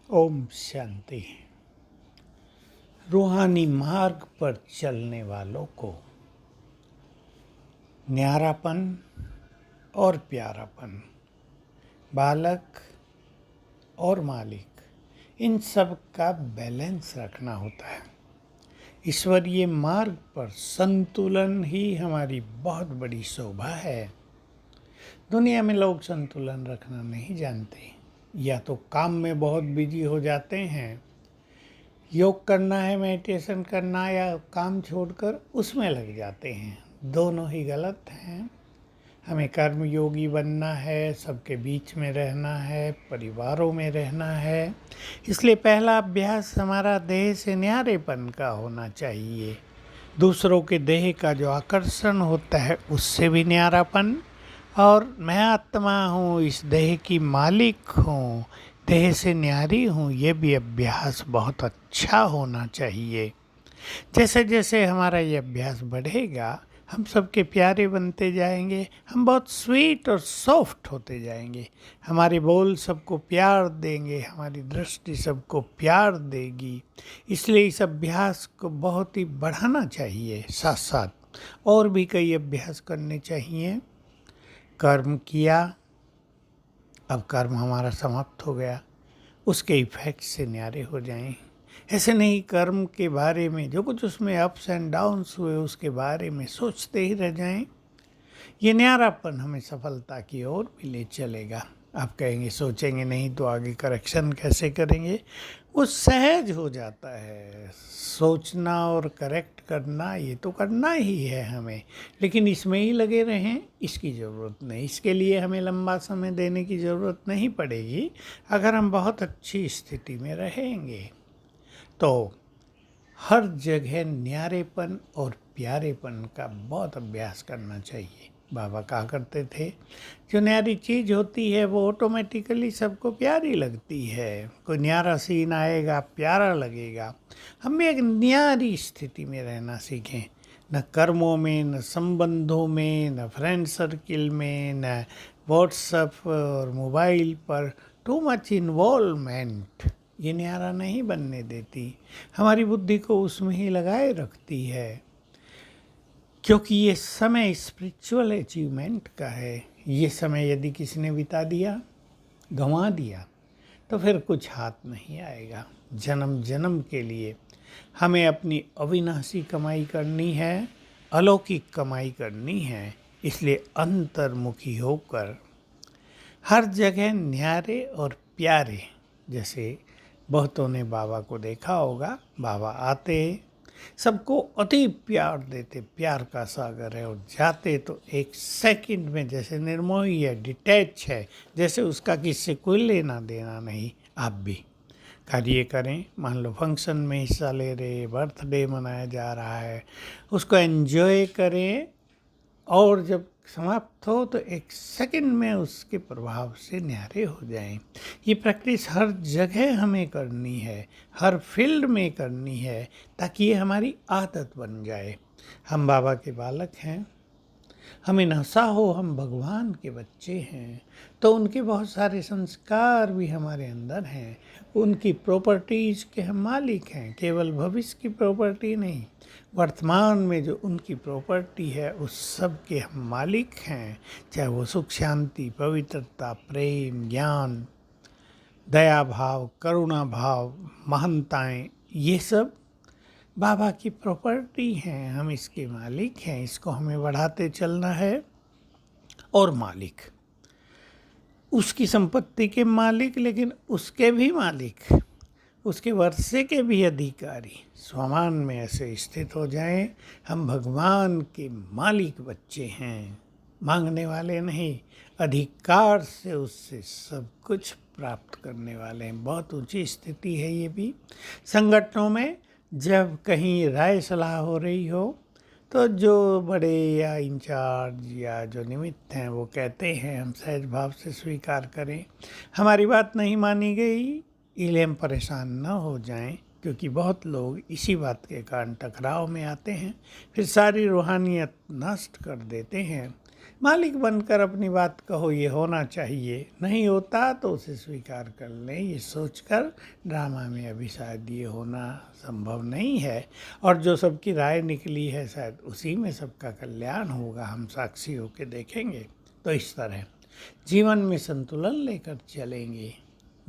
ओम शांति। रूहानी मार्ग पर चलने वालों को न्यारापन और प्यारापन, बालक और मालिक, इन सब का बैलेंस रखना होता है। ईश्वरीय मार्ग पर संतुलन ही हमारी बहुत बड़ी शोभा है। दुनिया में लोग संतुलन रखना नहीं जानते, या तो काम में बहुत बिजी हो जाते हैं, योग करना है, मेडिटेशन करना या काम छोड़कर उसमें लग जाते हैं। दोनों ही गलत हैं। हमें कर्म योगी बनना है, सबके बीच में रहना है, परिवारों में रहना है। इसलिए पहला अभ्यास हमारा देह से न्यारेपन का होना चाहिए। दूसरों के देह का जो आकर्षण होता है उससे भी न्यारापन, और मैं आत्मा हूँ, इस देह की मालिक हूँ, देह से न्यारी हूँ, ये भी अभ्यास बहुत अच्छा होना चाहिए। जैसे जैसे हमारा ये अभ्यास बढ़ेगा, हम सबके प्यारे बनते जाएंगे, हम बहुत स्वीट और सॉफ्ट होते जाएंगे। हमारे बोल सबको प्यार देंगे, हमारी दृष्टि सबको प्यार देगी। इसलिए इस अभ्यास को बहुत ही बढ़ाना चाहिए। साथ साथ और भी कई अभ्यास करने चाहिए। कर्म किया, अब कर्म हमारा समाप्त हो गया, उसके इफेक्ट से न्यारे हो जाएं। ऐसे नहीं कर्म के बारे में जो कुछ उसमें अप्स एंड डाउन्स हुए उसके बारे में सोचते ही रह जाएं। ये न्यारापन हमें सफलता की ओर भी ले चलेगा। आप कहेंगे सोचेंगे नहीं तो आगे करेक्शन कैसे करेंगे? वो सहज हो जाता है। सोचना और करेक्ट करना ये तो करना ही है हमें, लेकिन इसमें ही लगे रहें इसकी ज़रूरत नहीं। इसके लिए हमें लंबा समय देने की ज़रूरत नहीं पड़ेगी अगर हम बहुत अच्छी स्थिति में रहेंगे। तो हर जगह न्यारेपन और प्यारेपन का बहुत अभ्यास करना चाहिए। बाबा कहा करते थे, जो न्यारी चीज़ होती है वो ऑटोमेटिकली सबको प्यारी लगती है। कोई न्यारा सीन आएगा, प्यारा लगेगा। हम भी एक न्यारी स्थिति में रहना सीखें, न कर्मों में, न संबंधों में, न फ्रेंड सर्किल में, न व्हाट्सएप और मोबाइल पर टू मच इन्वॉल्वमेंट। ये न्यारा नहीं बनने देती, हमारी बुद्धि को उसमें ही लगाए रखती है। क्योंकि ये समय स्पिरिचुअल अचीवमेंट का है। ये समय यदि किसी ने बिता दिया, गंवा दिया, तो फिर कुछ हाथ नहीं आएगा। जन्म जन्म के लिए हमें अपनी अविनाशी कमाई करनी है, अलौकिक कमाई करनी है। इसलिए अंतर्मुखी होकर हर जगह न्यारे और प्यारे, जैसे बहुतों ने बाबा को देखा होगा, बाबा आते सबको अति प्यार देते, प्यार का सागर है, और जाते तो एक सेकंड में जैसे निर्मोही है, डिटैच है, जैसे उसका किससे कोई लेना देना नहीं। आप भी कार्य करें, मान लो फंक्शन में हिस्सा ले रहे, बर्थडे मनाया जा रहा है, उसको एंजॉय करें, और जब समाप्त हो तो एक सेकंड में उसके प्रभाव से न्यारे हो जाएं। ये प्रैक्टिस हर जगह हमें करनी है, हर फील्ड में करनी है, ताकि ये हमारी आदत बन जाए। हम बाबा के बालक हैं, हमें नशा हो हम भगवान के बच्चे हैं, तो उनके बहुत सारे संस्कार भी हमारे अंदर हैं। उनकी प्रॉपर्टीज़ के हम मालिक हैं, केवल भविष्य की प्रॉपर्टी नहीं, वर्तमान में जो उनकी प्रॉपर्टी है उस सब के हम मालिक हैं। चाहे वो सुख, शांति, पवित्रता, प्रेम, ज्ञान, दया भाव, करुणा भाव, महानताएं, ये सब बाबा की प्रॉपर्टी हैं। हम इसके मालिक हैं, इसको हमें बढ़ाते चलना है। और मालिक, उसकी संपत्ति के मालिक, लेकिन उसके भी मालिक, उसके वर्षे के भी अधिकारी स्वमान में ऐसे स्थित हो जाएं। हम भगवान के मालिक बच्चे हैं, मांगने वाले नहीं, अधिकार से उससे सब कुछ प्राप्त करने वाले हैं। बहुत ऊंची स्थिति है ये भी। संगठनों में जब कहीं राय सलाह हो रही हो, तो जो बड़े या इंचार्ज या जो निमित्त हैं वो कहते हैं, हम सहज भाव से स्वीकार करें। हमारी बात नहीं मानी गई इसलिए हम परेशान न हो जाएं, क्योंकि बहुत लोग इसी बात के कारण टकराव में आते हैं, फिर सारी रूहानियत नष्ट कर देते हैं। मालिक बनकर अपनी बात कहो ये होना चाहिए, नहीं होता तो उसे स्वीकार कर लें, ये सोचकर ड्रामा में अभी शायद ये होना संभव नहीं है, और जो सबकी राय निकली है शायद उसी में सबका कल्याण होगा, हम साक्षी होकर देखेंगे। तो इस तरह जीवन में संतुलन लेकर चलेंगे,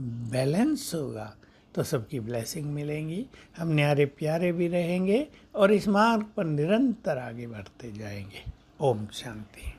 बैलेंस होगा तो सबकी ब्लेसिंग मिलेंगी, हम न्यारे प्यारे भी रहेंगे और इस मार्ग पर निरंतर आगे बढ़ते जाएंगे। ओम शांति।